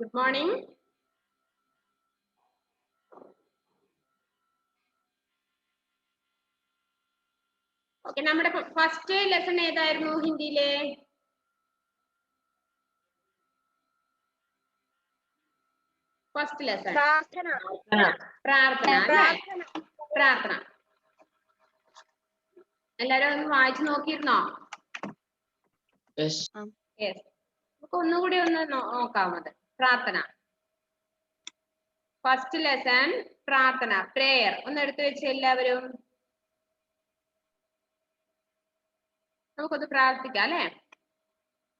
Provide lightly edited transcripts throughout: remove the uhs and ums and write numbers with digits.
Good morning. Okay, നമ്മുടെ first lesson ഏതായിരുന്നു ഹിന്ദിയിലെ? ഫസ്റ്റ് ലെസൺ പ്രാർത്ഥന അല്ലേ? പ്രാർത്ഥന. എല്ലാരും ഒന്ന് വായിച്ചു നോക്കിയിരുന്നോ? യെസ്. നമുക്ക് ഒന്നുകൂടി ഒന്ന് നോക്കാമത്. പ്രാർത്ഥന. ഫസ്റ്റ് ലെസൺ പ്രാർത്ഥന, പ്രേയർ. ഒന്ന് എടുത്തു വെച്ച് എല്ലാവരും നമുക്കൊന്ന് പ്രാർത്ഥിക്കാം അല്ലെ?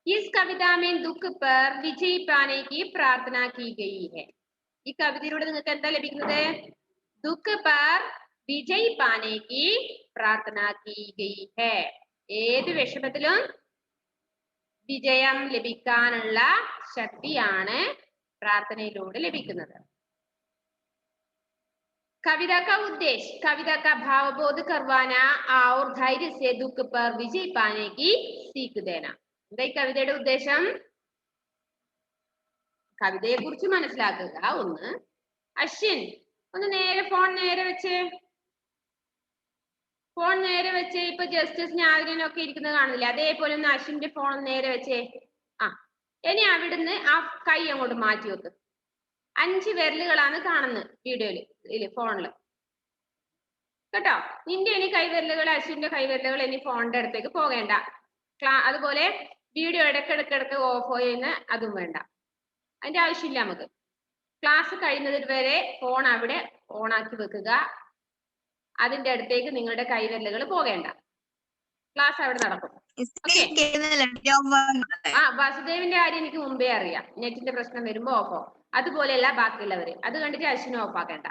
इस कविता में दुख पर विजय पाने की प्रार्थना की गई है. ഈ കവിതയിലൂടെ നിങ്ങൾക്ക് എന്താ ലഭിക്കുന്നത്? ദുഃഖ് പർ വിജയ് പാനെ കി പ്രാർത്ഥന की गई है. ഏത് വിഷമത്തിലും വിജയം ലഭിക്കാനുള്ള ശക്തിയാണ് പ്രാർത്ഥനയിലൂടെ ലഭിക്കുന്നത്. कविता का उद्देश्य कविता का भावबोध करवाना और धैर्य से दुख पर विजय पाने की सीख देना. എന്താ ഈ കവിതയുടെ ഉദ്ദേശം? കവിതയെ കുറിച്ച് മനസ്സിലാക്കുക. ഒന്ന് അശ്വിൻ ഒന്ന് നേരെ ഫോൺ നേരെ വെച്ച് ഇപ്പൊ ജസ്റ്റിസ് ഞാതിനൊക്കെ ഇരിക്കുന്നത് കാണുന്നില്ല, അതേപോലെ ഒന്ന് അശ്വിന്റെ ഫോൺ നേരെ വെച്ചേ. ആ ഇനി അവിടുന്ന് ആ കൈ അങ്ങോട്ട് മാറ്റി വെക്ക്. 5 വിരലുകളാണ് കാണുന്നത് വീഡിയോയില് ഫോണില് കേട്ടോ. നിന്റെ ഇനി കൈവിരലുകൾ, അശ്വിന്റെ കൈവിരലുകൾ ഇനി ഫോണിന്റെ അടുത്തേക്ക് പോകേണ്ട. അതുപോലെ വീഡിയോ ഇടയ്ക്കിടയ്ക്ക് ഓഫ് ചെയ്യുന്ന അതും വേണ്ട, അതിന്റെ ആവശ്യമില്ല നമുക്ക്. ക്ലാസ് കഴിയുന്നത് വരെ ഫോൺ അവിടെ ഓണാക്കി വെക്കുക. അതിന്റെ അടുത്തേക്ക് നിങ്ങളുടെ കൈവിരലുകൾ പോകേണ്ട. ക്ലാസ് അവിടെ നടക്കും. വാസുദേവിന്റെ കാര്യം എനിക്ക് മുമ്പേ അറിയാം, നെറ്റിന്റെ പ്രശ്നം വരുമ്പോ ഓഫോ. അതുപോലെയല്ല ബാക്കിയുള്ളവര്. അത് കണ്ടിട്ട് അശ്വിനെ ഓഫ് ആക്കേണ്ട.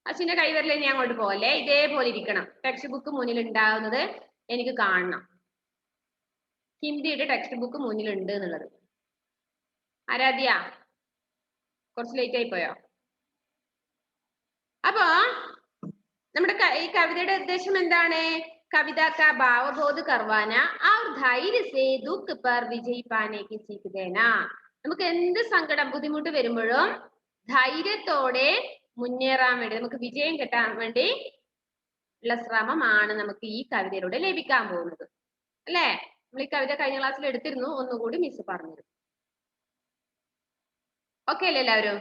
അശ്വിന്റെ കൈവിരൽ ഇനി അങ്ങോട്ട് പോലെ ഇതേപോലെ ഇരിക്കണം. ടെക്സ്റ്റ് ബുക്ക് മുന്നിൽ ഉണ്ടാവുന്നത് എനിക്ക് കാണണം. ഹിന്ദിയുടെ ടെക്സ്റ്റ് ബുക്ക് മുന്നിലുണ്ട് എന്നുള്ളത്. ആരാധ്യ കുറച്ച് ലേറ്റ് ആയി പോയോ? അപ്പോ നമ്മുടെ ഈ കവിതയുടെ ഉദ്ദേശം എന്താണ്? കവിത കാ ഭാവബോധ് കർവാന और धैर्य से दुख पर विजय पाने की सीख देना. നമുക്ക് എന്ത് സങ്കടം ബുദ്ധിമുട്ട് വരുമ്പോഴും ധൈര്യത്തോടെ മുന്നേറാൻ വേണ്ടി, നമുക്ക് വിജയം കിട്ടാൻ വേണ്ടി ഉള്ള ശ്രമമാണ് നമുക്ക് ഈ കവിതയിലൂടെ ലഭിക്കാൻ പോകുന്നത് അല്ലേ? നമ്മൾ ഈ കവിത കഴിഞ്ഞ ക്ലാസ്സിൽ എടുത്തിരുന്നു, ഒന്നുകൂടി മിസ് പറഞ്ഞു. ഓക്കെ അല്ലേ എല്ലാവരും?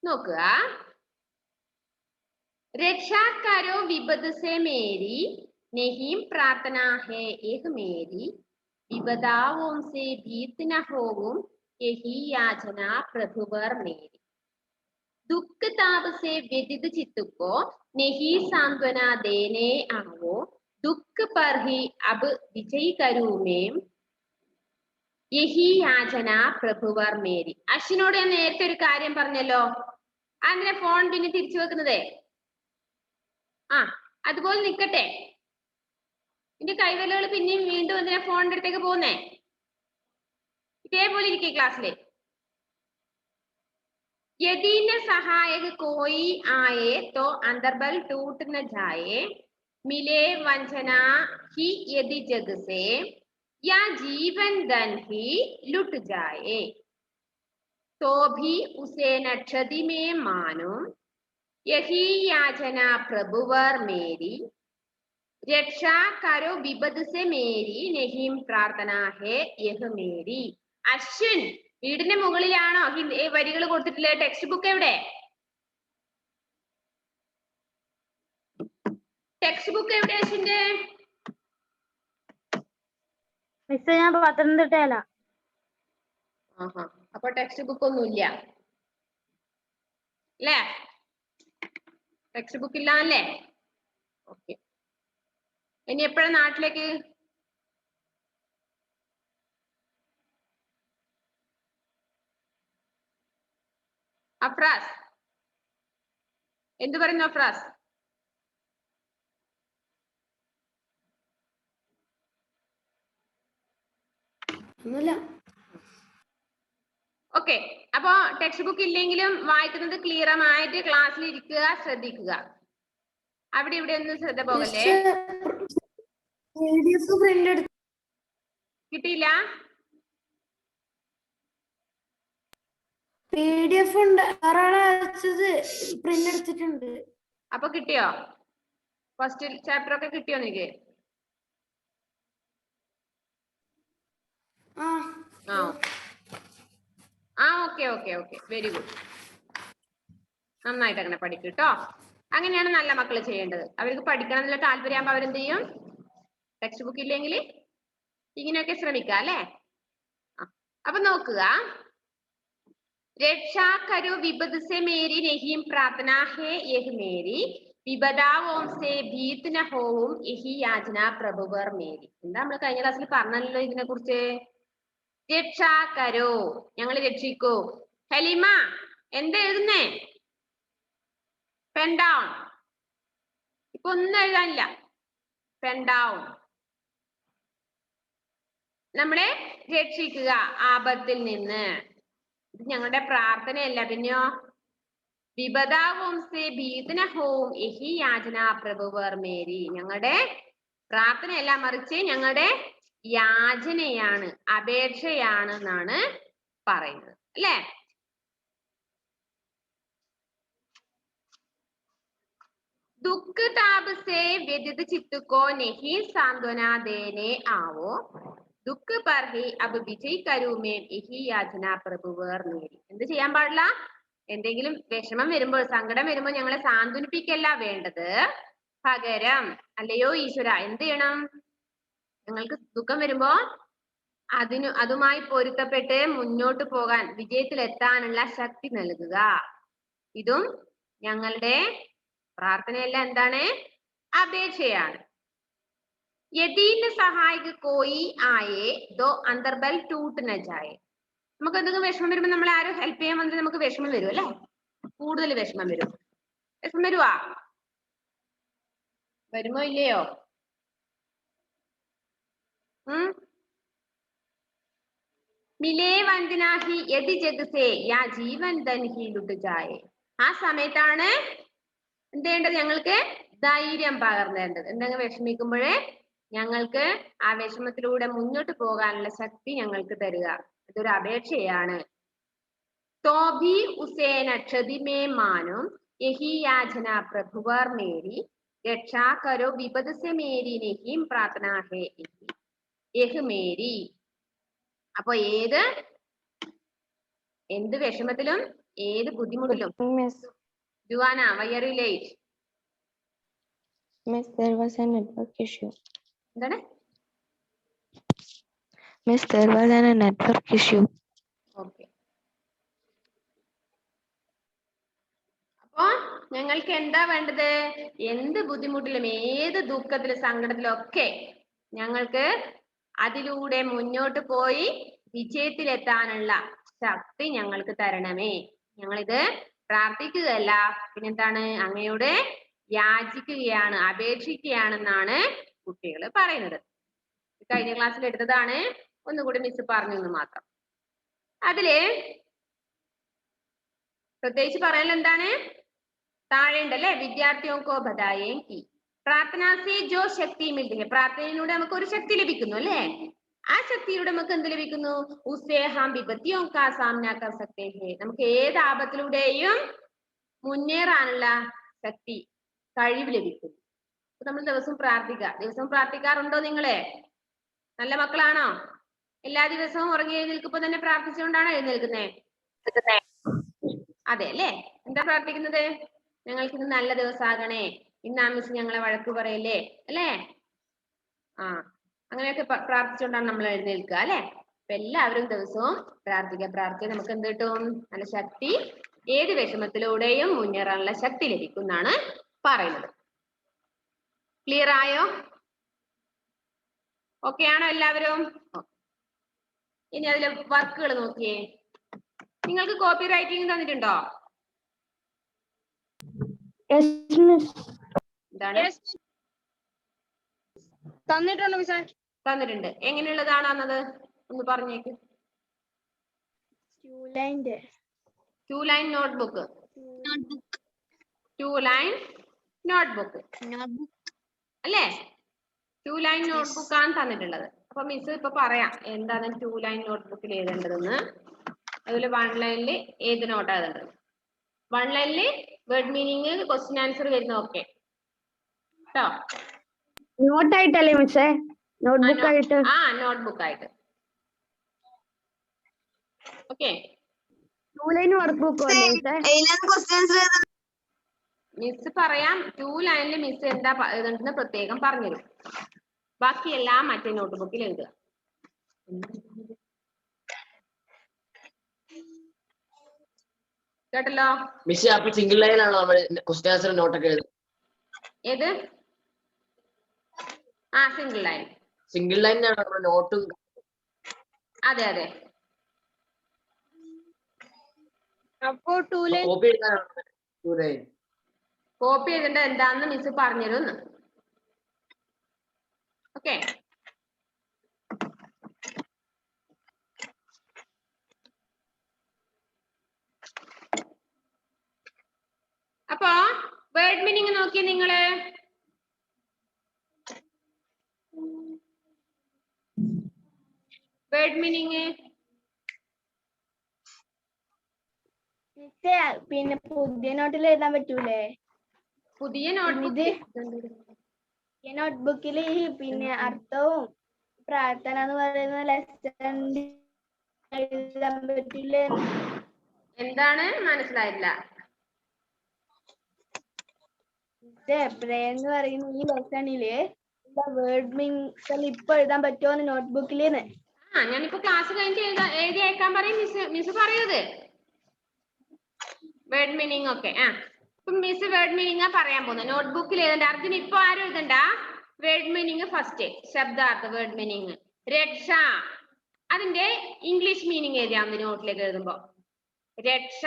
നോക്കുക. रक्षा करो विपद से मेरी नहीं प्रार्थना है एक मेरी विपदाओं से भीत न होऊं यही याचना प्रभुवर मेरी दुख ताप से व्यथित चित्त को नहीं सांत्वना देने आओ दुख पर ही अब विजय करूं मैं यही याचना प्रभुवर मेरी. അശ്വിനോട് ഞാൻ നേരത്തെ ഒരു കാര്യം പറഞ്ഞല്ലോ, അങ്ങനെ ഫോൺ പിന്നെ തിരിച്ചു വെക്കുന്നതേ. അതുപോലെ നിക്കട്ടെ. എന്റെ കൈവിരലുകൾ പിന്നെയും വീണ്ടും എന്തിനാ ഫോണിന്റെ അടുത്തേക്ക് പോകുന്നേ? ഇതേപോലെ ഇരിക്കേ ക്ലാസ്സിലെ. यदि न सहायक कोई आए तो अंतर्बल टूट न जाए मिले वंचना ही यदि जग से या जीवन धन ही लुट जाए तो भी उसे न क्षति में मानो यही याचना प्रभुवर मेरी रक्षा करो विपद से मेरी नहीं प्रार्थना है यह मेरी. അശ്വിൻ വീടിന്റെ മുകളിലാണോ വരികൾ കൊടുത്തിട്ടില്ലേ? ടെക്സ്റ്റ് ബുക്ക് എവിടെ? ടെക്സ്റ്റ് ബുക്ക് എവിടെ അശ്വിന്റെ? ഞാൻ പത്തനംതിട്ടയില. അപ്പൊ ടെക്സ്റ്റ് ബുക്ക് ഒന്നുമില്ല അല്ലേ? ടെക്സ്റ്റ് ബുക്ക് ഇല്ല അല്ലേ? ഓക്കെ. ഇനി എപ്പോഴാ നാട്ടിലേക്ക്? അഫ്രാസ് എന്തു പറയുന്നു? അഫ്രാസ് ഒന്നുമില്ല. ഓക്കെ. അപ്പൊ ടെക്സ്റ്റ് ബുക്ക് ഇല്ലെങ്കിലും വായിക്കുന്നത് ക്ലിയർ ആയിട്ട് ക്ലാസ്സിൽ ഇരിക്കുക, ശ്രദ്ധിക്കുക. അവിടെ ഇവിടെ ഒന്നും ശ്രദ്ധ പോകല്ലേ. കിട്ടിയില്ല? PDF ഉണ്ട്, ഒരാളെ അയച്ചത് പ്രിന്റ് എടുത്തിട്ടുണ്ട്. അപ്പൊ കിട്ടിയോ? ഫസ്റ്റ് ചാപ്റ്റർ ഒക്കെ കിട്ടിയോ നിനക്ക്? Okay okay okay, very good. നന്നായിട്ട് അങ്ങനെ പഠിക്കും കേട്ടോ. അങ്ങനെയാണ് നല്ല മക്കൾ ചെയ്യേണ്ടത്. അവർക്ക് പഠിക്കണം എന്നുള്ള താല്പര്യമാകുമ്പോൾ അവരെന്ത് ചെയ്യും? ടെക്സ്റ്റ് ബുക്ക് ഇല്ലെങ്കിൽ ഇങ്ങനെയൊക്കെ ശ്രമിക്കുക അല്ലേ? അപ്പൊ നോക്കുക, രക്ഷാ കരോ വിപद से मेरी नहीं प्रार्थना है यह मेरी വിപദാവോം സേ ഭീത് ന ഹോവും യഹി യാചന പ്രഭുവർ മേരി. എന്താ നമ്മൾ കഴിഞ്ഞ ക്ലാസ്സിൽ പറഞ്ഞല്ലോ ഇതിനെ കുറിച്ച്? രക്ഷാ കരോ, ഞങ്ങൾ രക്ഷിക്കൂ. ഹലീമ എന്താ എഴുതുന്നേ? Pen down. ഇപ്പൊ ഒന്നും എഴുതാനില്ല. Pen down. നമ്മളെ രക്ഷിക്കുക ആപത്തിൽ നിന്ന്. ഇത് ഞങ്ങളുടെ പ്രാർത്ഥനയല്ല, പിന്നെയോ വിപദാവോം സേ ഭീത് ന ഹോവും യഹി യാചന പ്രഭുവർ മേരി. ഞങ്ങളുടെ പ്രാർത്ഥനയല്ല, മറിച്ച് ഞങ്ങളുടെ യാചനയാണ്, അപേക്ഷയാണ് എന്നാണ് പറയുന്നത് അല്ലേ? दुख ताप से व्यथित चित्त को नहीं सांत्वना देने आओ दुख पर ही अब विजय करूं मैं यही याचना प्रभुवर मेरी. എന്ത് ചെയ്യാൻ പാടില്ല? എന്തെങ്കിലും വിഷമം വരുമ്പോൾ, സങ്കടം വരുമ്പോൾ ഞങ്ങളെ സാന്ത്വനിപ്പിക്കല്ല വേണ്ടത്, പകരം അല്ലയോ ഈശ്വര എന്ത് ചെയ്യണം? ഞങ്ങൾക്ക് ദുഃഖം വരുമ്പോ അതുമായി പൊരുത്തപ്പെട്ട് മുന്നോട്ട് പോകാൻ, വിജയത്തിലെത്താനുള്ള ശക്തി നൽകുക. ഇതും ഞങ്ങളുടെ പ്രാർത്ഥനയല്ല, എന്താണ്? അപേക്ഷയാണ്. യദീന സഹായിക കോയി ആയേ ദോ അന്തർബൽ ടൂട്ട് ന ജായേ. നമുക്ക് എന്തെങ്കിലും വിഷമം വരുമ്പോ നമ്മൾ ആരും ഹെൽപ്പ് ചെയ്യാൻ വന്നിട്ട് നമുക്ക് വിഷമം വരും അല്ലെ? കൂടുതൽ വിഷമം വരും. വിഷമം വരുവാ? വരുമോ ഇല്ലയോ? മിലേ വന്ദനാഹി യദി ജഗ്സേ യാ ജീവൻ ധൻ ഹി ലുട്ട് ജായേ. ആ സമയത്താണ് എന്ത് ചെയ്യേണ്ടത്? ഞങ്ങൾക്ക് ധൈര്യം പകർന്നേണ്ടത്. എന്തെങ്കിലും വിഷമിക്കുമ്പോഴേ ഞങ്ങൾക്ക് ആ വിഷമത്തിലൂടെ മുന്നോട്ട് പോകാനുള്ള ശക്തി ഞങ്ങൾക്ക് തരിക. ഇതൊരു അപേക്ഷയാണ്. തോഭി ഉസേന ക്ഷതിമേ മാനും യഹി യാചന പ്രഭുവർ മേരി രക്ഷാ കരോ വിപദ് സെ മേരി നഹീം പ്രാർത്ഥന ഹേ യഹ് മേരി. അപ്പൊ എന്ത് വിഷമത്തിലും ഏത് ബുദ്ധിമുട്ടിലും Juana, why are you late? Miss, there was a network issue. എന്താണ്? Miss, there was a network issue. Okay. അപ്പൊ ഞങ്ങൾക്ക് എന്താ വേണ്ടത്? എന്ത് ബുദ്ധിമുട്ടിലും ഏത് ദുഃഖത്തിലും സങ്കടത്തിലും ഒക്കെ ഞങ്ങൾക്ക് അതിലൂടെ മുന്നോട്ട് പോയി വിജയത്തിലെത്താനുള്ള ശക്തി ഞങ്ങൾക്ക് തരണമേ. ഞങ്ങളിത് പ്രാർത്ഥിക്കുകയല്ല, പിന്നെന്താണ്? അങ്ങയോട് യാചിക്കുകയാണ്, അപേക്ഷിക്കുകയാണെന്നാണ് കുട്ടികൾ പറയുന്നത്. കഴിഞ്ഞ ക്ലാസ്സിൽ എടുത്തതാണ്, ഒന്നുകൂടി മിസ് പറഞ്ഞു എന്ന് മാത്രം. അതില് പ്രത്യേകിച്ച് പറയാൻ എന്താണ്? താഴെ ഉണ്ടല്ലേ, വിദ്യാർത്ഥിയോക്കോ ബതായേ കി പ്രാർത്ഥന സേ ജോ ശക്തി മിൽത്തി ഹെ. പ്രാർത്ഥനയിലൂടെ നമുക്ക് ഒരു ശക്തി ലഭിക്കുന്നു അല്ലേ? ആ ശക്തിയിലൂടെ നമുക്ക് എന്ത് ലഭിക്കുന്നു? ഉസ്സേ ഹം വിപത്തിയോ കാ സാമന കർ സക്തേ ഹെ. നമുക്ക് ഏത് ആപത്തിലൂടെയും മുന്നേറാനുള്ള ശക്തി, കഴിവ് ലഭിക്കുന്നു. അപ്പൊ നമ്മൾ ദിവസവും പ്രാർത്ഥിക്കുക. ദിവസവും പ്രാർത്ഥിക്കാറുണ്ടോ നിങ്ങള്? നല്ല മക്കളാണോ? എല്ലാ ദിവസവും ഉറങ്ങി എഴുന്നേൽക്കുമ്പോ തന്നെ പ്രാർത്ഥിച്ചുകൊണ്ടാണോ എഴുന്നേൽക്കുന്നേ? അതെ അല്ലേ? എന്താ പ്രാർത്ഥിക്കുന്നത്? ഞങ്ങൾക്ക് ഇന്ന് നല്ല ദിവസമാകണേ, ഇന്ന് ആ മിസ് ഞങ്ങളെ വഴക്ക് പറയല്ലേ അല്ലേ? അങ്ങനെയൊക്കെ പ്രാർത്ഥിച്ചുകൊണ്ടാണ് നമ്മൾ എഴുന്നേൽക്കുക അല്ലെ? അപ്പൊ എല്ലാവരും ദിവസവും പ്രാർത്ഥിക്കുക. നമുക്ക് എന്ത് കിട്ടും? നല്ല ശക്തി, ഏത് വിഷമത്തിലൂടെയും മുന്നേറാനുള്ള ശക്തി ലഭിക്കും എന്നാണ് പറയുന്നത്. ക്ലിയർ ആയോ? ഓക്കെ ആണോ എല്ലാവരും? ഇനി അതിലെ വർക്കുകൾ നോക്കിയേ. നിങ്ങൾക്ക് കോപ്പി റൈറ്റിംഗ് തന്നിട്ടുണ്ടോ? എന്താണ് തന്നിട്ടുണ്ട്? എങ്ങനെയുള്ളതാണ് എന്നത് ഒന്ന് പറഞ്ഞേക്ക്. 2 ലൈൻ നോട്ട്ബുക്ക്. 2 ലൈൻ നോട്ട്ബുക്ക് അല്ലേ? 2 ലൈൻ നോട്ട്ബുക്ക് ആണ് തന്നിട്ടുള്ളത്. അപ്പൊ മിസ് ഇപ്പൊ പറയാം എന്താണ് 2 ലൈൻ നോട്ട്ബുക്കിൽ എഴുതേണ്ടതെന്ന്. അതുപോലെ 1 ലൈനിൽ ഏത് നോട്ടാ എഴുതേണ്ടത്. 1 ലൈനിൽ വേർഡ് മീനിങ് ക്വസ്റ്റ്യൻ ആൻസർ വരുന്ന ഓക്കെ കേട്ടോ. നോട്ടായിട്ടല്ലേ മിസ്സേ? നോട്ട്ബുക്ക് ആയിട്ട്. ആ നോട്ട്ബുക്ക് ആയിട്ട്. ഓക്കെ. 2 ലൈൻ വർക്ക് ബുക്ക് അല്ലേ മിസ്സേ? മിസ് പറയാം 2 ലൈനിൽ മിസ് എന്താ എഴുതേണ്ടതെന്ന് പ്രത്യേകം പറഞ്ഞുതരും. ബാക്കിയെല്ലാം മറ്റേ നോട്ട്ബുക്കിൽ എഴുതുക. കേട്ടല്ലോ? മിസ് അപ്പൊ സിംഗിൾ ലൈൻ ആണോ നമ്മൾ ക്വസ്റ്റ്യൻ ആൻസർ നോട്ടൊക്കെ എഴുതുന്നത്? ഏത്? ആ സിംഗിൾ ലൈൻ. സിംഗിൾ ലൈനാണോ നമ്മൾ നോട്ടും? അതെ അതെ. അപ്പോ 2 ലൈൻ കോപ്പി എഴുതാനാണോ 2 ലൈൻ? കോപ്പി ചെയ്തിട്ട് എന്താന്ന് മിസ് പറഞ്ഞുതരും. ഓക്കെ. അപ്പൊ വേർഡ് മീനിങ് നോക്കിയേ നിങ്ങള്. വേർഡ് മീനിങ് മിസ്സേ പിന്നെ പുതിയ നോട്ടിൽ എഴുതാൻ പറ്റൂലേ? പുതിയ നോട്ട്ബുക്ക്. ഈ നോട്ട്ബുക്കിൽ പിന്നെ അർത്ഥവും പ്രാർത്ഥന എന്ന് പറയുന്ന ലെസൺ എഴുതാൻ പറ്റൂലേ? എന്താണ് മനസ്സിലായില്ല? പ്രേ എന്ന് പറയുന്ന ഈ ലെസണില് വേർഡ് മീനിങ്സ് ഇപ്പൊ എഴുതാൻ പറ്റുമോ നോട്ട്ബുക്കില്? ആ ഞാനിപ്പോ ക്ലാസ് കഴിഞ്ഞിട്ട് എഴുതി അയക്കാൻ പറയും മിസ് പറയൂത് വേർഡ് മീനിങ് ഒക്കെ. ആ ഇപ്പൊ മിസ് വേർഡ് മീനിങ് പറയാൻ പോകുന്നത്. നോട്ട്ബുക്കിൽ എഴുതണ്ട. അർജുൻ ഇപ്പൊ ആരും എഴുതണ്ട. Word meaning first. ശബ്ദാർത്ഥ വേർഡ് മീനിങ്. രക്ഷ അതിന്റെ ഇംഗ്ലീഷ് മീനിങ് എഴുതിയാൽ മതി നോട്ടിലേക്ക് എഴുതുമ്പോ. രക്ഷ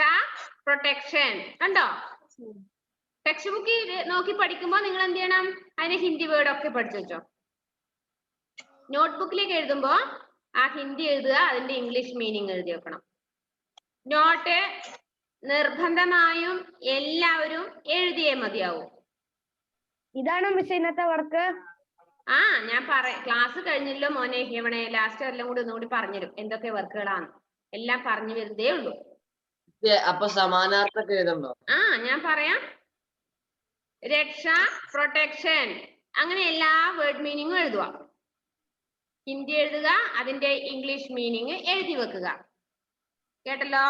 പ്രൊട്ടക്ഷൻ. കണ്ടോ? ടെക്സ്റ്റ് ബുക്ക് നോക്കി പഠിക്കുമ്പോ നിങ്ങൾ എന്ത് ചെയ്യണം? അതിന്റെ ഹിന്ദി വേർഡ് ഒക്കെ പഠിച്ചു വെച്ചോ. നോട്ട്ബുക്കിലേക്ക് എഴുതുമ്പോ ആ ഹിന്ദി എഴുതുക, അതിന്റെ ഇംഗ്ലീഷ് മീനിങ് എഴുതി വെക്കണം. നോട്ട് നിർബന്ധമായും എല്ലാവരും എഴുതിയേ മതിയാവും. ഇതാണോ മിസ് ഇന്നത്തെ വർക്ക്? ആ ഞാൻ ക്ലാസ് കഴിഞ്ഞല്ലോ മോനെ. ഇവിടെ ലാസ്റ്റ് എല്ലാം കൂടി ഒന്നുകൂടി പറഞ്ഞുതരും എന്തൊക്കെ വർക്കുകളാണ്. എല്ലാം പറഞ്ഞു വരുന്നതേ ഉള്ളൂ. അപ്പൊ സമാനാർത്ഥമൊക്കെ എഴുതണ്ടോ? ആ ഞാൻ പറയാം. രക്ഷ പ്രൊട്ടക്ഷൻ അങ്ങനെ എല്ലാ വേർഡ് മീനിങ്ങും എഴുതുക. ഹിന്ദി എഴുതുക, അതിന്റെ ഇംഗ്ലീഷ് മീനിങ് എഴുതി വെക്കുക. കേട്ടല്ലോ?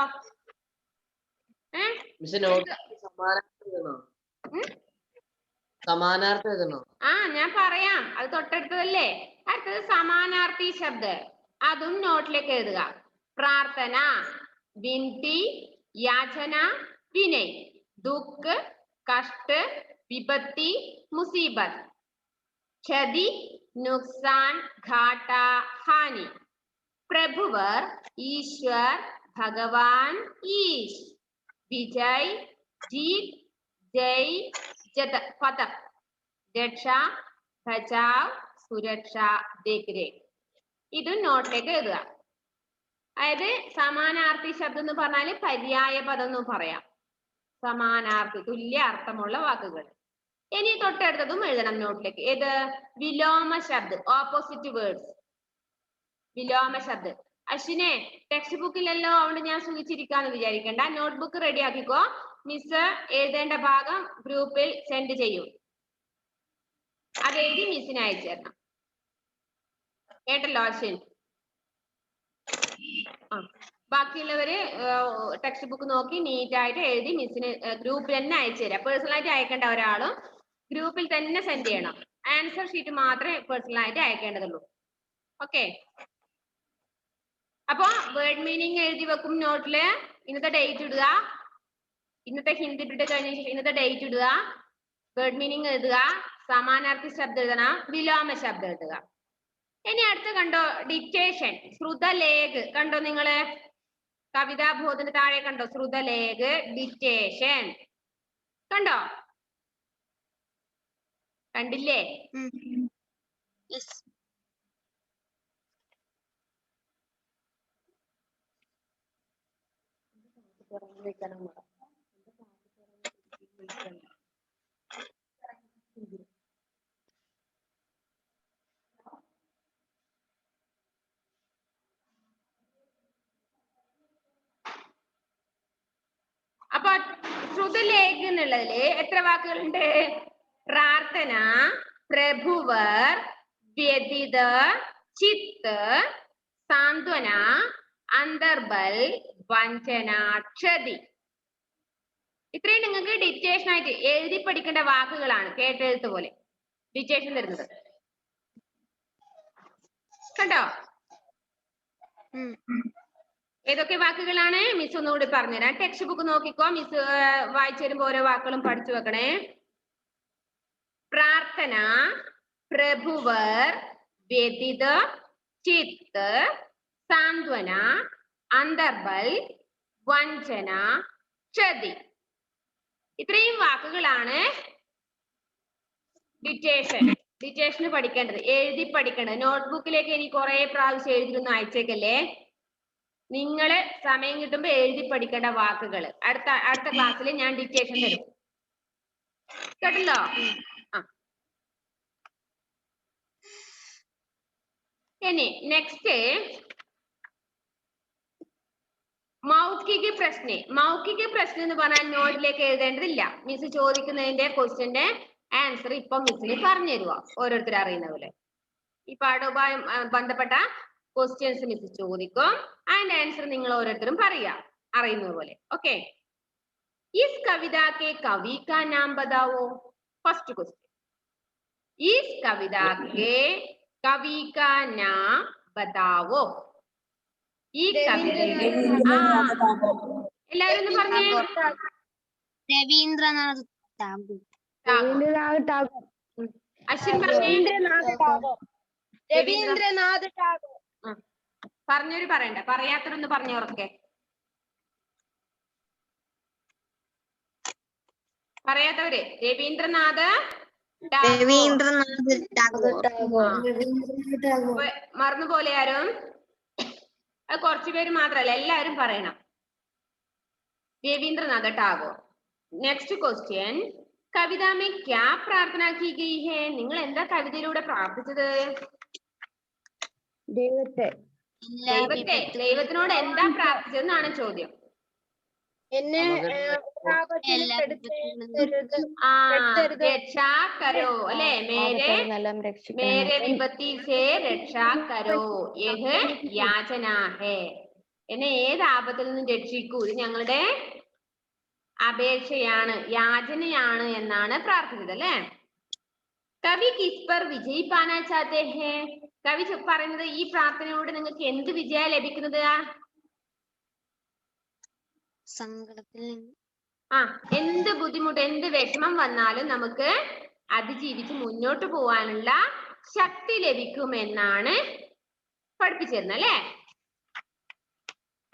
സമാനാർത്ഥം എഴുതണോ? ആ ഞാൻ പറയാം. അത് തൊട്ടടുത്തതല്ലേ. അടുത്തത് സമാനാർത്ഥി ശബ്ദം. അതും നോട്ടിലേക്ക് എഴുതുക. പ്രാർത്ഥന, വിൻതി, യാചന, വിനയ്, ദുഃഖ്, കഷ്ട്, വിപത്തി, മുസീബത്ത്, ക്ഷതി, നുക്സാൻ, ഘാട്ട, ഹാനി. പ്രഭുവർ, ഈശ്വർ, ഭഗവാൻ, ഈശ്. വിജയ്, ജീത്, ജയ്, പതക്. രക്ഷ, ബചാവ്, സുരക്ഷ, ദേഖ്. ഇത് നോട്ടിലേക്ക് എഴുതുക. അതായത് സമാനാർത്ഥി ശബ്ദം എന്ന് പറഞ്ഞാല് പര്യായ പദം എന്ന് പറയാം. സമാനാർത്ഥി തുല്യ അർത്ഥമുള്ള വാക്കുകൾ. ഇനി തൊട്ടടുത്തതും എഴുതണം നോട്ടിലേക്ക്. ഏത്? വിലോമ ശബ്ദം, ഓപ്പോസിറ്റ് വേർഡ്സ്. വിലോമ ശബ്ദം. അശ്വിനെ ടെക്സ്റ്റ് ബുക്കിലല്ലോ, അതുകൊണ്ട് ഞാൻ സൂചിച്ചിരിക്കാന്ന് വിചാരിക്കണ്ട. Notebook ready ആക്കിക്കോ. മിസ് എഴുതേണ്ട ഭാഗം ഗ്രൂപ്പിൽ സെൻഡ് ചെയ്യും. അത് എഴുതി മിസ്സിന് അയച്ചു തരണം. കേട്ടല്ലോ അശ്വിൻ? ആ ബാക്കിയുള്ളവര് ടെക്സ്റ്റ് ബുക്ക് നോക്കി നീറ്റ് ആയിട്ട് എഴുതി മിസ്സിന് ഗ്രൂപ്പിൽ തന്നെ അയച്ചു തരാം. പേഴ്സണൽ ആയിട്ട് അയക്കേണ്ട ഒരാളും ഗ്രൂപ്പിൽ തന്നെ സെൻഡ് ചെയ്യണം. ആൻസർ ഷീറ്റ് മാത്രമേ പേഴ്സണൽ ആയിട്ട് അയക്കേണ്ടതുള്ളൂ. ഓക്കെ. അപ്പൊ വേർഡ് മീനിങ് എഴുതി വെക്കും നോട്ടില്. ഇന്നത്തെ ഡേറ്റ് ഇടുക. ഇന്നത്തെ ഹിന്ദി ഇട്ടിട്ട് കഴിഞ്ഞ ശേഷം ഇന്നത്തെ ഡേറ്റ് ഇടുക. വേർഡ് മീനിങ് എഴുതുക. സമാനാർത്ഥി ശബ്ദം എഴുതണം. വിലോമ ശബ്ദം എഴുതുക. ഇനി അടുത്ത് കണ്ടോ ഡിക്റ്റേഷൻ, ശ്രുതലേഖ്. കണ്ടോ നിങ്ങള്? കവിതാബോധന താഴെ കണ്ടോ? ശ്രുതലേഖ്, ഡിക്റ്റേഷൻ. കണ്ടോ? കണ്ടില്ലേ? ശ്രുതലേഖ എന്നുള്ളതില് എത്ര വാക്കുകളുണ്ട്? പ്രാർത്ഥന, പ്രഭുവർ, വ്യതിത, ചിത്ത്, സാന്ത്വന, അന്തർബൽ, വഞ്ചന, ക്ഷതി. ഇത്രയും നിങ്ങൾക്ക് ഡിക്റ്റേഷൻ ആയിട്ട് എഴുതി പഠിക്കേണ്ട വാക്കുകളാണ്, കേട്ടെഴുത്ത് പോലെ ഡിക്റ്റേഷൻ തരുന്നത്. കണ്ടോ? ഏതൊക്കെ വാക്കുകളാണ് മിസ് ഒന്നുകൂടി പറഞ്ഞുതരാം. ടെക്സ്റ്റ് ബുക്ക് നോക്കിക്കോ, മിസ് വായിച്ചു വരുമ്പോ ഓരോ വാക്കുകളും പഠിച്ചു വെക്കണേ. പ്രാർത്ഥന, പ്രഭുവർ, വ്യതിത, ചിത്ത്, സാന്ത്വന, അന്തർബൽ, വഞ്ചന, ക്ഷതി. ഇത്രയും വാക്കുകളാണ് ഡിക്റ്റേഷന് പഠിക്കേണ്ടത്, എഴുതി പഠിക്കേണ്ടത്. നോട്ട്ബുക്കിലേക്ക് ഇനി കുറെ പ്രാവശ്യം എഴുതിയൊന്നും അയച്ചേക്കല്ലേ. നിങ്ങള് സമയം കിട്ടുമ്പോ എഴുതി പഠിക്കേണ്ട വാക്കുകൾ അടുത്ത ക്ലാസ്സിൽ ഞാൻ ഡിക്റ്റേഷൻ തരും. കേട്ടല്ലോ? ഇനി നെക്സ്റ്റ് മൗഖിക പ്രശ്നം എന്ന് പറഞ്ഞാൽ നോട്ടിലേക്ക് എഴുതേണ്ടതില്ല. മിസ് ചോദിക്കുന്നതിന്റെ ക്വസ്റ്റ്യന്റെ ആൻസർ ഇപ്പൊ മിസ്സിന് പറഞ്ഞു തരുക, ഓരോരുത്തർ അറിയുന്ന പോലെ. ഈ പാഠവുമായി ബന്ധപ്പെട്ട ക്വസ്റ്റ്യൻസ് മിസ് ചോദിക്കും, അതിന്റെ ആൻസർ നിങ്ങൾ ഓരോരുത്തരും പറയുക അറിയുന്നത് പോലെ. ഓക്കെ, ഇസ് കവിത കെ കവി കാ നാം ബതാവോ. ഫസ്റ്റ് ക്വസ്റ്റ്യൻ, ഇസ് കവിത കെ കവി കാ നാം ബതാവോ. ഈ കവിത എല്ലാവരും ഒന്ന് പറഞ്ഞേ. രവീന്ദ്രനാഥ് ടാഗോർ. അശ്വിൻ പറഞ്ഞേ. രവീന്ദ്രനാഥ് ടാഗോർ. പറഞ്ഞവര് പറയണ്ട, പറയാത്തവരൊന്ന് പറഞ്ഞവരൊക്കെ. പറയാത്തവര് രവീന്ദ്രനാഥ് മറന്നുപോലെ ആരും? അത് കുറച്ചുപേര് മാത്രല്ല, എല്ലാവരും പറയണം. രവീന്ദ്രനാഥ ടാഗോർ. നെക്സ്റ്റ് ക്വസ്റ്റ്യൻ, കവിത മേ ക്യാ പ്രാർത്ഥന കി ഗയി ഹൈ. നിങ്ങൾ എന്താ കവിതയിലൂടെ പ്രാർത്ഥിച്ചത്? ദൈവത്തിനോട് എന്താ പ്രാർത്ഥിച്ചതെന്നാണ് ചോദ്യം. രക്ഷാ കരോ അല്ലെ, മേരെ വിപത്തി സേ രക്ഷാ കരോ, യഹ് യാചന ഹേ. എന്നെ ഏത് ആപത്തിൽ നിന്നും രക്ഷിക്കൂ, ഇത് ഞങ്ങളുടെ അപേക്ഷയാണ്, യാചനയാണ് എന്നാണ് പ്രാർത്ഥിച്ചത് അല്ലെ. കവി കിസ് പർ വിജയ് പാനാ ചാഹത്തെ ഹേ. കവി പറയുന്നത് ഈ പ്രാർത്ഥനയോട് നിങ്ങൾക്ക് എന്ത് വിജയം ലഭിക്കുന്നത്? സങ്കടത്തിൽ എന്ത് ബുദ്ധിമുട്ട്, എന്ത് വിഷമം വന്നാലും നമുക്ക് അതിജീവിച്ച് മുന്നോട്ട് പോവാനുള്ള ശക്തി ലഭിക്കുമെന്നാണ് പഠിപ്പിച്ചിരുന്നത് അല്ലേ?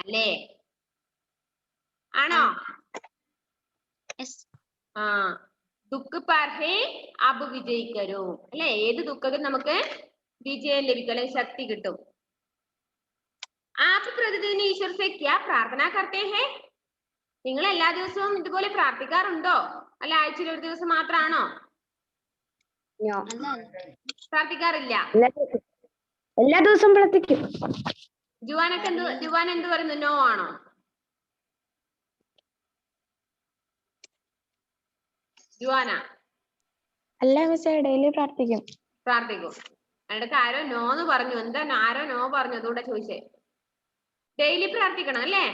അല്ലേ? ആണോ? ദുഃഖ പാർഹേ അബ് വിജയിക്കരോ അല്ലെ. ഏത് ദുഃഖത്തിൽ നമുക്ക് വിജയം ലഭിക്കും അല്ലെങ്കിൽ ശക്തി കിട്ടും. ആപ് പ്രതിദിന ഈശ്വർ സേ ക്യാ പ്രാർത്ഥന കർത്തേ ഹേ. നിങ്ങൾ എല്ലാ ദിവസവും ഇതുപോലെ പ്രാർത്ഥിക്കാറുണ്ടോ? അല്ല ആഴ്ചയിൽ ഒരു ദിവസം മാത്രമാണോ? പ്രാർത്ഥിക്കാറില്ല. എല്ലാ ദിവസവും പ്രാർത്ഥിക്കും. ജുവാൻ എന്ത് പറയുന്നു? നോ ആണോ? ജുവാന അല്ല മിസ്സേ, ഡെയിലി പ്രാർത്ഥിക്കും. അതിനടുത്ത് ആരോ നോന്ന് പറഞ്ഞു. എന്താ ആരോ നോ പറഞ്ഞു? അതുകൂടെ ചോദിച്ചേ. ഡെയിലി പ്രാർത്ഥിക്കണം അല്ലേ?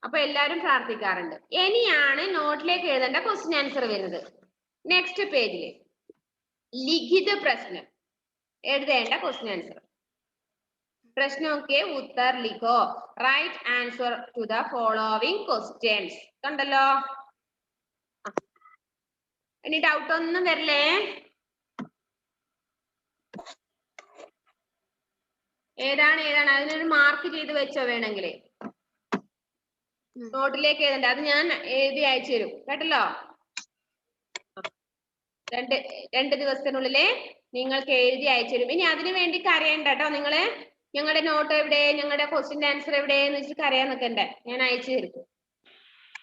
അപ്പൊ എല്ലാരും പ്രാർത്ഥിക്കാറുണ്ട്. ഇനിയാണ് നോട്ടിലേക്ക് എഴുതേണ്ട ക്വസ്റ്റ്യൻ ആൻസർ വരുന്നത്. നെക്സ്റ്റ് പേജില് ലിഖിത പ്രശ്നം എഴുതേണ്ട ക്വസ്റ്റ്യൻ ആൻസർ. പ്രശ്നമൊക്കെ ഉത്തർ ലിഖോ, write answer to the following questions. കണ്ടല്ലോ? ഇനി ഡൗട്ട് ഒന്നും വരില്ലേ? ഏതാണ് അതിനൊരു മാർക്ക് ചെയ്ത് വെച്ചോ വേണമെങ്കിൽ. നോട്ടിലേക്ക് എഴുതണ്ട, അത് ഞാൻ എഴുതി അയച്ചു തരും. കേട്ടല്ലോ? രണ്ട് ദിവസത്തിനുള്ളില് നിങ്ങൾക്ക് എഴുതി അയച്ചു തരും. ഇനി അതിനു വേണ്ടി കരയണ്ട കേട്ടോ. നിങ്ങള് ഞങ്ങളുടെ നോട്ട് എവിടെ, ഞങ്ങളുടെ ക്വസ്റ്റ്യൻ ആൻസർ എവിടെ എന്ന് വെച്ചിട്ട് കരയാൻ നിൽക്കണ്ടേ. ഞാൻ അയച്ചു തരും.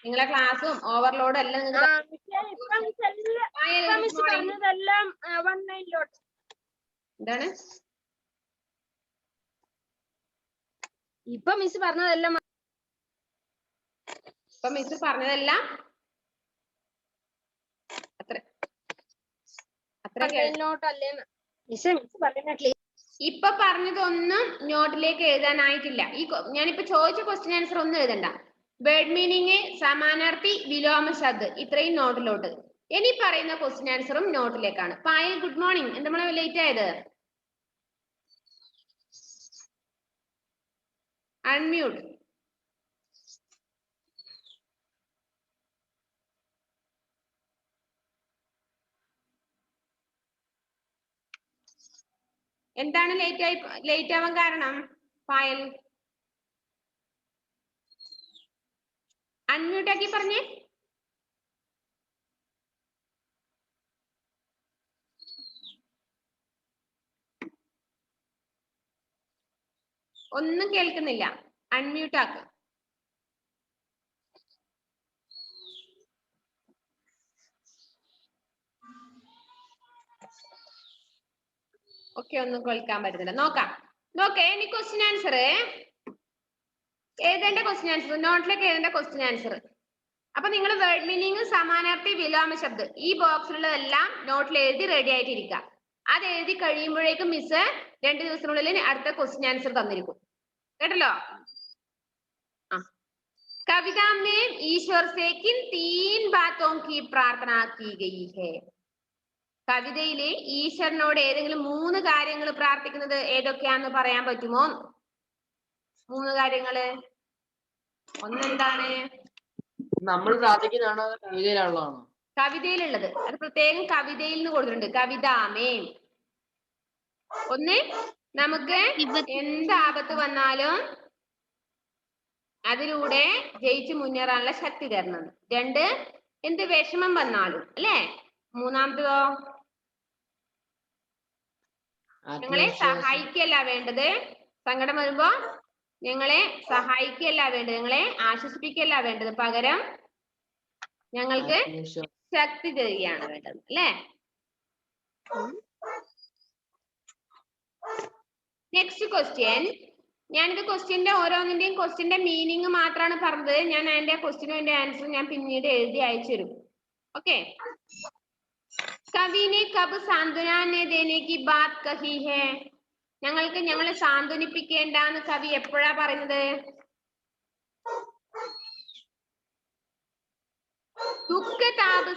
നിങ്ങളെ ക്ലാസ്സും ഓവർലോഡും എല്ലാം എന്താണ് ഇപ്പൊ മിസ് പറഞ്ഞതെല്ലാം ഇപ്പൊ മിസ് പറഞ്ഞതെല്ലാം അത്ര ഇപ്പൊ പറഞ്ഞതൊന്നും നോട്ടിലേക്ക് എഴുതാനായിട്ടില്ല. ഞാനിപ്പോ ചോദിച്ച ക്വസ്റ്റ്യൻ ആൻസർ ഒന്നും എഴുതണ്ട. വേർഡ് മീനിങ്, സമാനാർത്ഥി, വിലോമ ശബ്ദ് ഇത്രയും നോട്ടിലോട്ട്. ഇനി പറയുന്ന ക്വസ്റ്റ്യൻ ആൻസറും നോട്ടിലേക്കാണ്. പായൽ ഗുഡ് മോർണിംഗ്. എന്താ നമ്മളെ ലേറ്റ് ആയത്? അൺമ്യൂട്ട്. എന്താണ് ലേറ്റ് ആവാൻ കാരണം? പായൽ അൺമ്യൂട്ട് ആക്കി പറഞ്ഞേ. ഒന്നും കേൾക്കുന്നില്ല. അൺമ്യൂട്ട് ആക്ക്. ഓക്കെ, ഒന്നും കേൾക്കാൻ പറ്റുന്നില്ല. നോക്കേ ഇനി ക്വസ്റ്റ്യൻ ആൻസർ എഴുതേണ്ട ക്വസ്റ്റ്യൻ ആൻസർ നോട്ടിലേക്ക് എഴുതേണ്ട ക്വസ്റ്റ്യൻ ആൻസർ. അപ്പൊ നിങ്ങൾ വേർഡ് മീനിങ്, സമാനാർത്ഥി, വിലോമ ശബ്ദ് ഈ ബോക്സിലുള്ളതെല്ലാം നോട്ടിൽ എഴുതി റെഡി ആയിട്ടിരിക്കുക. അത് എഴുതി കഴിയുമ്പോഴേക്കും മിസ് 2 ദിവസത്തിനുള്ളിൽ അടുത്ത ക്വസ്റ്റ്യൻ ആൻസർ തന്നിരിക്കും. കേട്ടല്ലോ? कविता में ईश्वर से किन 3 बातों की प्रार्थना की गई है? കവിതയിലെ ഈശ്വരനോട് ഏതെങ്കിലും 3 കാര്യങ്ങൾ പ്രാർത്ഥിക്കുന്നത് ഏതൊക്കെയാന്ന് പറയാൻ പറ്റുമോ? 3 കാര്യങ്ങള്. ഒന്നെന്താണ്? നമ്മൾ പ്രാർത്ഥിക്കുന്നതാണോ കവിതയിലുള്ളതാണോ? കവിതയിലുള്ളത്. അത് പ്രത്യേകം കവിതയിൽ നിന്ന് കൊടുത്തിട്ടുണ്ട്. കവിതാമേ. ഒന്ന്, നമുക്ക് എന്ത് ആപത്ത് വന്നാലും അതിലൂടെ ജയിച്ചു മുന്നേറാനുള്ള ശക്തി തരണം. 2, എന്ത് വിഷമം വന്നാലും അല്ലേ? മൂന്നാമത്തതോ? ഞങ്ങളെ സഹായിക്കല്ല വേണ്ടത്. സങ്കടം വരുമ്പോ ഞങ്ങളെ സഹായിക്കല്ല വേണ്ടത്, ഞങ്ങളെ ആശ്വസിപ്പിക്കല്ല വേണ്ടത്, പകരം ഞങ്ങൾക്ക് ശക്തി തരികയാണ് വേണ്ടത് അല്ലേ? Next question. ഞാനിത് ക്വസ്റ്റ്യന്റെ ഓരോന്നിന്റെയും ക്വസ്റ്റ്യന്റെ മീനിങ് മാത്രമാണ് പറഞ്ഞത്. ഞാൻ അതിന്റെ ക്വസ്റ്റ്യനും അതിന്റെ ആൻസർ ഞാൻ പിന്നീട് എഴുതി അയച്ചു തരും. ഓക്കെ. കവിനെ കബ് സാന്ത്വന ദേനെ കി ബാത് കഹി ഹെ? ഞങ്ങളെ സാന്ത്വനിപ്പിക്കേണ്ടെന്ന് കവി എപ്പോഴാ പറയുന്നത്? ദുഃഖ താപ്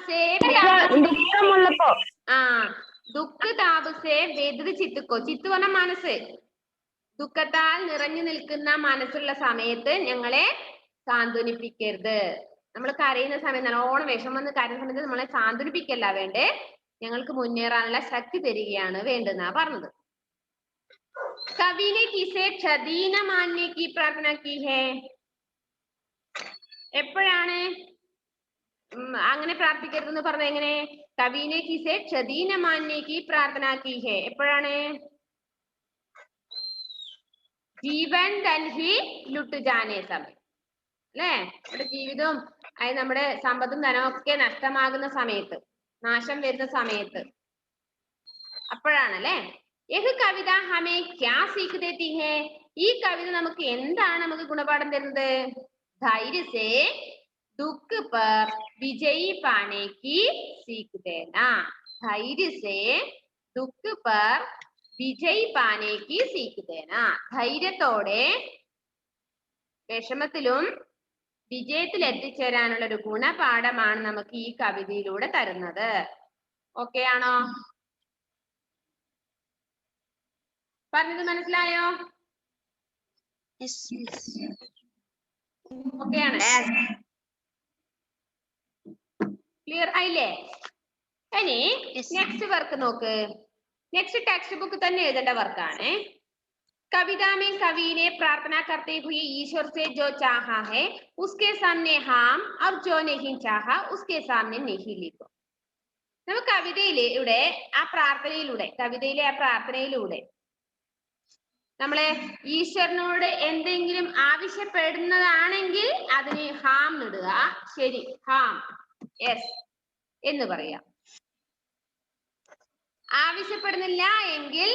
സേ വെദ്രി ചിത്തുക്കോ. ചിത്ത് പറഞ്ഞ മനസ്സ്. ദുഃഖത്താൽ നിറഞ്ഞു നിൽക്കുന്ന മനസ്സുള്ള സമയത്ത് ഞങ്ങളെ സാന്ത്വനിപ്പിക്കരുത്. നമ്മൾ കരയുന്ന സമയത്ത്, നല്ലോണം വിഷമം വന്ന് കരയുന്ന സമയത്ത് നമ്മളെ സാന്ത്വനിപ്പിക്കല്ല വേണ്ടേ, ഞങ്ങൾക്ക് മുന്നേറാനുള്ള ശക്തി തരികയാണ് വേണ്ടെന്നാ പറഞ്ഞത്. കവിനെ കിസെ ക്ഷതീന മാന്യ കി പ്രാർത്ഥന കി ഹെ? എപ്പോഴാണ് അങ്ങനെ പ്രാർത്ഥിക്കരുതെന്ന് പറഞ്ഞത്? എങ്ങനെ? കവിനെ കിസെ ക്ഷതീന മാന്യ കി പ്രാർത്ഥന കി ഹെ എപ്പോഴാണ്? ജീവൻ തൻഹി ലുട്ട് ജാനേ സമയം അല്ലേ? നമ്മുടെ ജീവിതവും നമ്മുടെ സമ്പത്തും ധനവും ഒക്കെ നഷ്ടമാകുന്ന സമയത്ത്, നാശം വരുന്ന സമയത്ത്, അപ്പോഴാണല്ലേ? യഹ് കവിത ഹമേ ക്യാ സീഖ് ദേത്തി ഹെ? ഈ കവിത നമുക്ക് എന്താണ് നമുക്ക് ഗുണപാഠം തരുന്നത്? ധൈര്യ സേ ദുഃഖ് പർ വിജയി പാനെ കി സീഖ് ദേന. ധൈര്യ സേ ദുഃഖ് പർ വിജയ് പാനെ കി സീഖ് ദേന. ധൈര്യത്തോടെ വിഷമത്തിലും വിജയത്തിൽ എത്തിച്ചേരാനുള്ള ഒരു ഗുണപാഠമാണ് നമുക്ക് ഈ കവിതയിലൂടെ തരുന്നത്. ഓക്കെ ആണോ? പറഞ്ഞത് മനസ്സിലായോ? ഓക്കെ ആണ്? ക്ലിയർ ആയില്ലേ? ഇനി നെക്സ്റ്റ് വർക്ക് നോക്ക്. നെക്സ്റ്റ് ടെക്സ്റ്റ് ബുക്ക് തന്നെ എഴുതേണ്ട വർക്കാണ്. कविता में कवि ने प्रार्थना करते हुए ईश्वर से जो चाहा है उसके सामने हाम और जो नहीं चाहा उसके सामने नहीं लिखो. നമുക്ക് കവിതയിലൂടെ ആ പ്രാർത്ഥനയിലൂടെ നമ്മളെ ഈശ്വരനോട് എന്തെങ്കിലും ആവശ്യപ്പെടുന്നതാണെങ്കിൽ അതിന് ഹാം ഇടുക. ശരി, ഹാം, യെസ് എന്ന് പറയാം. ആവശ്യപ്പെടുന്നില്ല എങ്കിൽ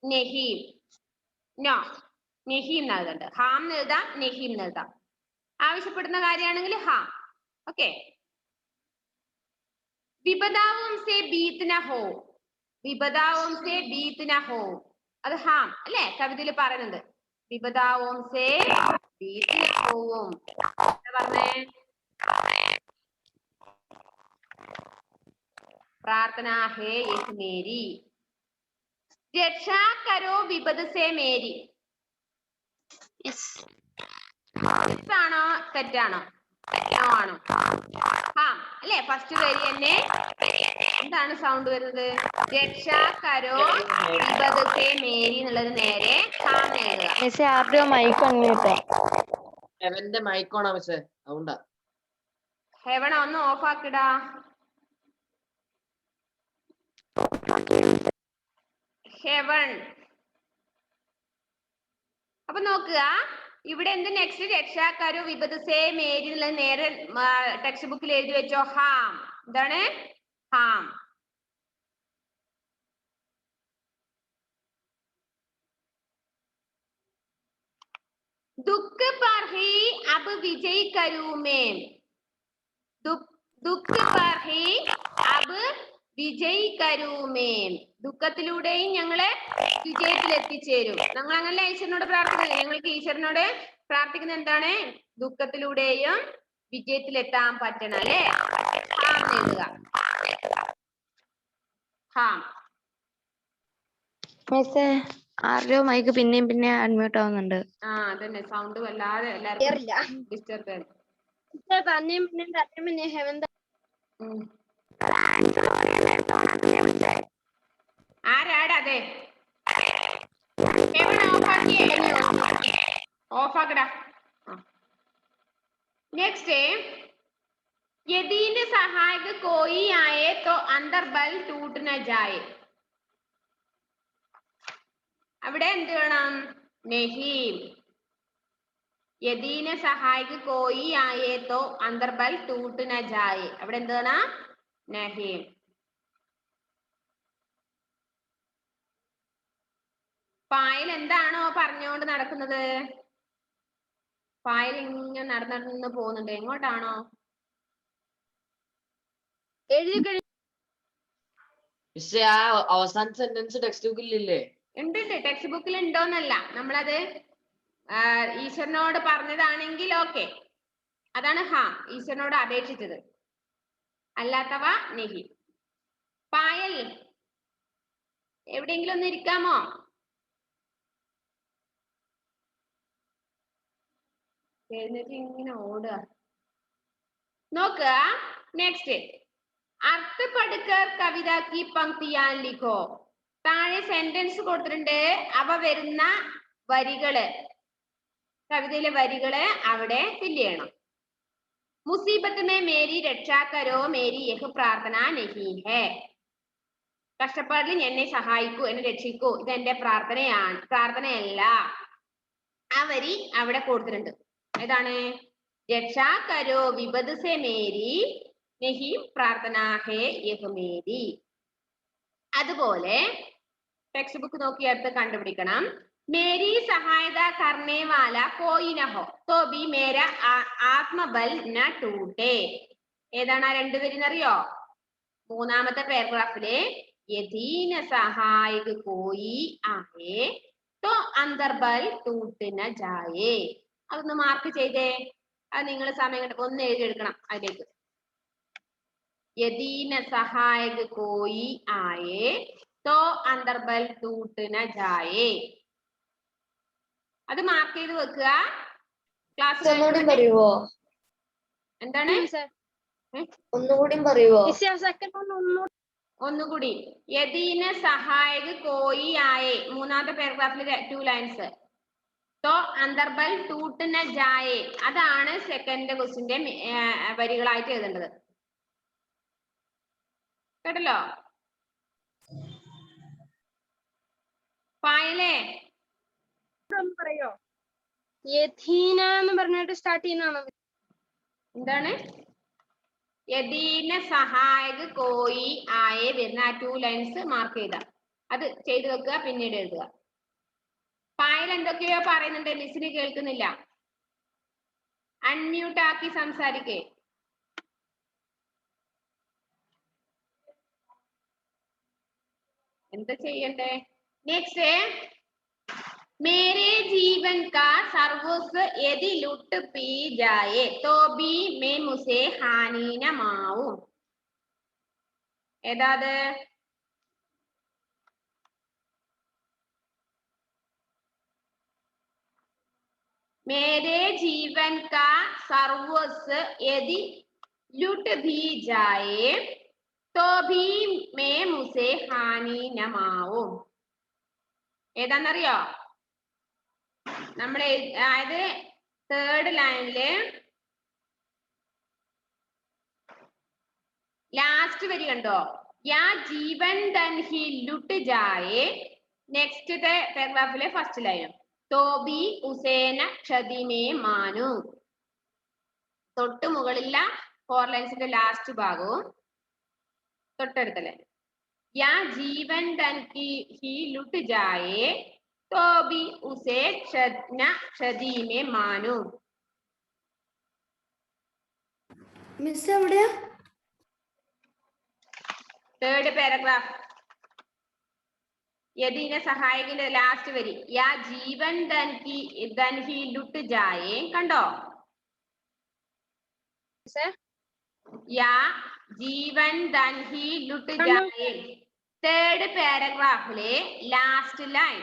നെഹീം, നോ, നെഹീം എഴുതണ്ട. ഹാം എഴുതാം, നെഹീം എഴുതാം. ആവശ്യപ്പെടുന്ന കാര്യമാണെങ്കിൽ ഹാം. ഓക്കെ. വിപദാവും സേ ബീത് ന ഹോ. വിപദാവും സേ ബീത് ന ഹോ. അത് ഹാം അല്ലെ കവിതയിൽ പറയുന്നുണ്ട്. വിപദാവും സേ ബീത് ന ഹോവും എന്താ പറഞ്ഞേ? പ്രാർത്ഥന ഹേ യഹ് മേരി. രക്ഷാ കരോ വിപദ് സേ മേരി. ആണോ തെറ്റാണോ? ആണോ? ഹാം അല്ലെ ഫസ്റ്റ് വരി തന്നെ എന്താണ് സൗണ്ട് വരുന്നത്? രക്ഷാ കരോ വിപദ് സേ മേരി എന്നുള്ളത് നേരെ ഹാം എഴുതുക. മിസ്സേ ആരുടെയോ മൈക്ക് അൺമ്യൂട്ടാ. എവന്റെ മൈക്കോണോ മിസ്സേ? അതുകൊണ്ടാ. ഹെവണ ഒന്ന് ഓഫ് ആക്കിടാ. ഹെവൺ. അപ്പൊ നോക്കുക ഇവിടെ എന്ത് നെക്സ്റ്റ് രക്ഷാക്കാരോ വിപദ് സേ മേരി എന്നുള്ളത് നേരെ ടെക്സ്റ്റ് ബുക്കിൽ എഴുതി വെച്ചോ. ഹാം. എന്താണ്? ഹാം. दुख पर ही अब विजय करूं मैं. दुख पर ही अब വിജയ് കരൂമേ. ദുഃഖത്തിലൂടെയും ഞങ്ങളെ വിജയത്തിൽ എത്തിച്ചേരും. ഞങ്ങൾ അങ്ങനെ ഈശ്വരനോട് പ്രാർത്ഥിക്കുന്നത്. ഞങ്ങൾക്ക് ഈശ്വരനോട് പ്രാർത്ഥിക്കുന്നത് എന്താണ്? ദുഃഖത്തിലൂടെയും വിജയത്തിൽ എത്താൻ പറ്റണം അല്ലെ? ഹാം എഴുതുക. ഹാം. മിസ്സേ ആരുടെയോ മൈക്ക് പിന്നെയും പിന്നെ അൺമ്യൂട്ട് ആവുന്നുണ്ട്. അതന്നെ സൗണ്ട് വല്ലാതെ എല്ലാവർക്കും ഡിസ്റ്റർബ് ആണ്. ആരാടതെ? ഓഫ് ആക്കടാ. नेक्स्ट यदि न सहायक कोई आए तो अंदर बल टूट न जाए. അവിടെ എന്ത് വേണം? नहीं. यदि न सहायक कोई आए तो अंदर बल टूट न जाए. അവിടെ എന്ത് വേണം? नहीं. പായൽ എന്താണോ പറഞ്ഞുകൊണ്ട് നടക്കുന്നത്? പായൽ ഇങ്ങനെ നടന്നു പോകുന്നുണ്ട്. എങ്ങോട്ടാണോ? മിസ്സേ ആ അവസാന സെന്റൻസ് ടെക്സ്റ്റ് ബുക്കിലില്ലേ? ഉണ്ട്. ടെക്സ്റ്റ് ബുക്കിൽ ഉണ്ടോന്നല്ല, നമ്മളത് ഈശ്വരനോട് പറഞ്ഞതാണെങ്കിൽ ഓക്കെ, അതാണ് ഹാം. ഈശ്വരനോട് അപേക്ഷിച്ചത്. അല്ലാത്തവ നെഹി. പായൽ എവിടെയെങ്കിലും ഒന്ന് ഇരിക്കാമോ? എഴുന്നേറ്റ് ഇങ്ങനെ ഓടുക. നോക്കുക നെക്സ്റ്റ്. അർത്ഥ പഠിക്കർ കവിത കി പങ്ക്തിയാൻ ലിഖോ. താഴെ സെന്റൻസ് കൊടുത്തിട്ടുണ്ട്. അവ വരുന്ന വരികള്, കവിതയിലെ വരികള് അവിടെ ഫില്ല് ചെയ്യണം. മുസീബത്ത് മേ മേരി രക്ഷാ കരോ മേരി യഹ് പ്രാർത്ഥന നഹി ഹേ. കഷ്ടപ്പാടിൽ എന്നെ സഹായിക്കൂ, എന്നെ രക്ഷിക്കൂ, ഇത് എന്റെ പ്രാർത്ഥനയാണ്, പ്രാർത്ഥനയല്ല. ആ വരി അവിടെ കൊടുത്തിട്ടുണ്ട്. ഏതാണ്? രക്ഷാ കരോ വിപദ് സേ മേരി നഹി പ്രാർത്ഥന ഹേ യഹ് മേരി. അതുപോലെ ടെക്സ്റ്റ് ബുക്ക് നോക്കി അടുത്ത് കണ്ടുപിടിക്കണം. മേരി സഹായത കർണേ വാല കോയി ന ഹോ തോ ബി മേര ആത്മബൽ ന ടൂട്ടേ. ഏതാണ് ആ രണ്ടുപേരെന്നറിയോ? മൂന്നാമത്തെ പാരഗ്രാഫിലെ യദീന സഹായക കോയി ആയേ തോ അന്തർബൽ ടൂട്ട് ന ജായേ. അതൊന്ന് മാർക്ക് ചെയ്തേ. അത് നിങ്ങൾ സമയം കണ്ട് ഒന്ന് എഴുതിയെടുക്കണം അതിലേക്ക്. യദീന സഹായക കോയി ആയേ തോ അന്തർബൽ ടൂട്ട് ന ജായേ. അത് മാർക്ക് ചെയ്ത് വെക്കുക. ക്ലാസ് പറയുവോ? എന്താണ്? ഒന്നുകൂടി പറയുവോ? ഒന്നുകൂടി. യദീന സഹായക കോയി ആയേ, മൂന്നാമത്തെ പാരഗ്രാഫിൽ 2 ലൈൻസ്. തോ അന്തർബൽ ടൂട്ട് ന ജായേ, അതാണ് സെക്കൻഡ് ക്വസ്റ്റിന്റെ വരികളായിട്ട് എഴുതേണ്ടത്. കേട്ടല്ലോ? പായലേ പറയോ? യഥീന എന്ന് പറഞ്ഞിട്ട് സ്റ്റാർട്ട് ചെയ്യുന്നതാണോ? എന്താണ്? യദീന സഹായക കോയി ആയേ വരുന്ന ആ 2 ലൈൻസ് മാർക്ക് ചെയ്ത അത് ചെയ്തു വെക്കുക, പിന്നീട് എഴുതുക. പായൽ എന്തൊക്കെയോ പറയുന്നുണ്ട്, മിസ്സിന് കേൾക്കുന്നില്ല. അൺമ്യൂട്ട് ആക്കി സംസാരിക്കേ. എന്താ ചെയ്യണ്ടേ? നെക്സ്റ്റ്, मेरे जीवन का सर्वस्व यदि लुट पी जाए तो भी मैं मुझे हानि न माऊं. ഏതാത്? मेरे जीवन का सर्वस्व यदि लुट भी जाए तो भी मैं मुझे हानि न माऊं. ഏതാന്നറിയോ? നമ്മളെ അതായത് തേർഡ് ലൈനില് ലാസ്റ്റ് വരി കണ്ടോ? യാ ജീവൻ ധൻ ഹി ലുട്ട് ജായേ. നെക്സ്റ്റ് പാരഗ്രാഫിലെ ഫസ്റ്റ് ലൈനും തോബി ഉസേന ക്ഷതിമേ മാനു. തൊട്ട് മുകളില 4 ലൈൻസിന്റെ ലാസ്റ്റ് ഭാഗവും തൊട്ടടുത്തല്ലേ യാ ജീവൻ ധൻ ഹി ലുട്ട് ജായേ തോബി ഉസേ ക്ഷതിമേ മാനു. മിസ് എവിടെയാ? തേർഡ് പാരഗ്രാഫ് യദീനെ സഹായിക്കുന്ന ലാസ്റ്റ് വരി യാ ജീവൻ ധൻ ഹി ലുട്ട് ജായേ. കണ്ടോ? യാ ജീവൻ ധൻ ഹി ലുട്ട് ജായേ. തേർഡ് പാരഗ്രാഫിലെ ലാസ്റ്റ് ലൈൻ.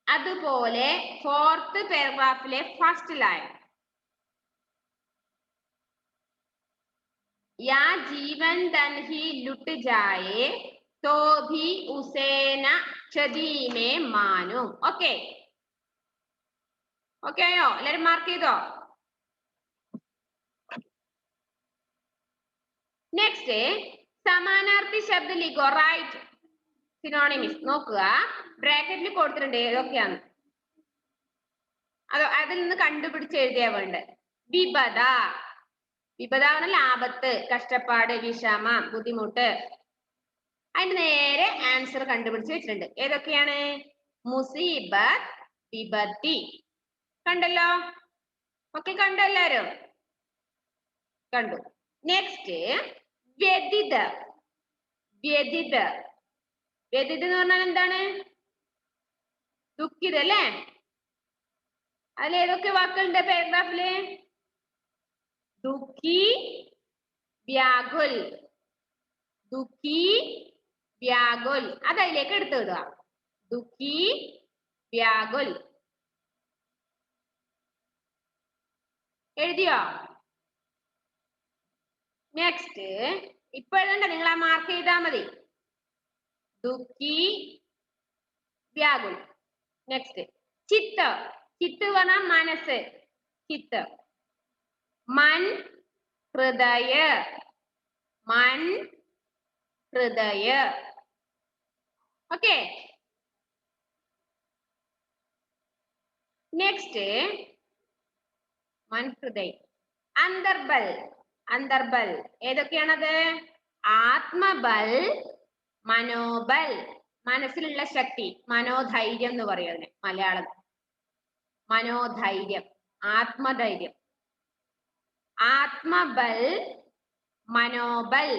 അതുപോലെ ഫോർത്ത് പാരഗ്രാഫിലെ ഫസ്റ്റ് ലൈൻ या जीवन धन ही लुट जाए तो भी उसे न क्षति में मानो. ഓക്കെ ഓക്കെ ആയോ? എല്ലാരും മാർക്ക് ചെയ്തോ? നെക്സ്റ്റ്, സമാനാർത്ഥി ശബ്ദ ലിഖോ. റൈറ്റ് സിനോണിമിസ് നോക്കുക. ബ്രാക്കറ്റിൽ കൊടുത്തിട്ടുണ്ട് ഏതൊക്കെയാണ്. അതിൽ നിന്ന് കണ്ടുപിടിച്ച് എഴുതിയാ വേണ്ടത്. വിപദ. വിപദ പറഞ്ഞാൽ ആപത്ത്, കഷ്ടപ്പാട്, വിഷമം, ബുദ്ധിമുട്ട്. അതിന് നേരെ ആൻസർ കണ്ടുപിടിച്ച് വെച്ചിട്ടുണ്ട്. ഏതൊക്കെയാണ്? മുസീബത്ത്, വിപത്തി. കണ്ടല്ലോ? ഓക്കെ, കണ്ടോ എല്ലാരും? കണ്ടു. നെക്സ്റ്റ്, വ്യതിത. വ്യതിത. വ്യതിത എന്ന് പറഞ്ഞാൽ എന്താണ്? ദുഃഖിത അല്ലേ? അതിൽ ഏതൊക്കെ വാക്കുകളുണ്ട് പാരഗ്രാഫില്? ദുഃഖി, വ്യാകുൽ. ദുഃഖി, വ്യാകുൽ. അത് അതിലേക്ക് എടുത്തു വിടുക. ദുഃഖി, വ്യാകുൽ. എഴുതിയോ? നെക്സ്റ്റ്, ഇപ്പൊ എഴുതണ്ട, നിങ്ങൾ ആ മാർക്ക് ചെയ്താൽ മതി. ദുഃഖി, വ്യാകുൽ. നെക്സ്റ്റ്, ചിത്ത്. ചിത്ത് പറഞ്ഞാൽ മനസ്സ്. ചിത്ത്. मन हृदय. मन हृदय. ओके. नेक्स्ट, मन हृदय. अंतर्बल. अंतर्बल ഏതൊക്കെയാണത്? ആത്മബൽ, മനോബൽ. മനസ്സിലുള്ള ശക്തി, മനോധൈര്യം എന്ന് പറയും അതിനെ മലയാളം. മനോധൈര്യം, ആത്മധൈര്യം. ആത്മബൽ, മനോബൽ.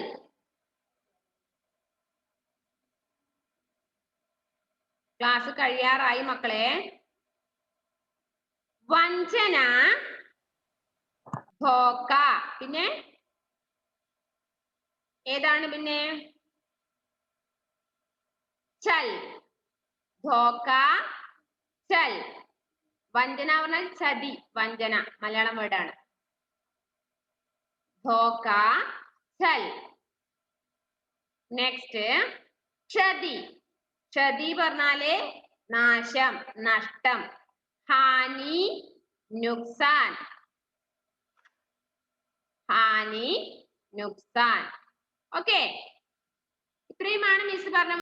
ക്ലാസ് കഴിയാറായി മക്കളെ. വഞ്ചന, ധോക്ക. പിന്നെ ഏതാണ്? പിന്നെ ചൽ. ധോക്ക, ചൽ. വഞ്ചന പറഞ്ഞാൽ ചതി, വഞ്ചന മലയാളം വേർഡാണ്. ധോക്ക, ചൽ. നെക്സ്റ്റ്, ക്ഷതി. ക്ഷതി പറഞ്ഞാല് നാശം, നഷ്ടം. ഹാനി, നുക്സാൻ. ഹാനി, നുക്സാൻ. ഓക്കെ, ഇത്രയുമാണ് മിസ് പറഞ്ഞ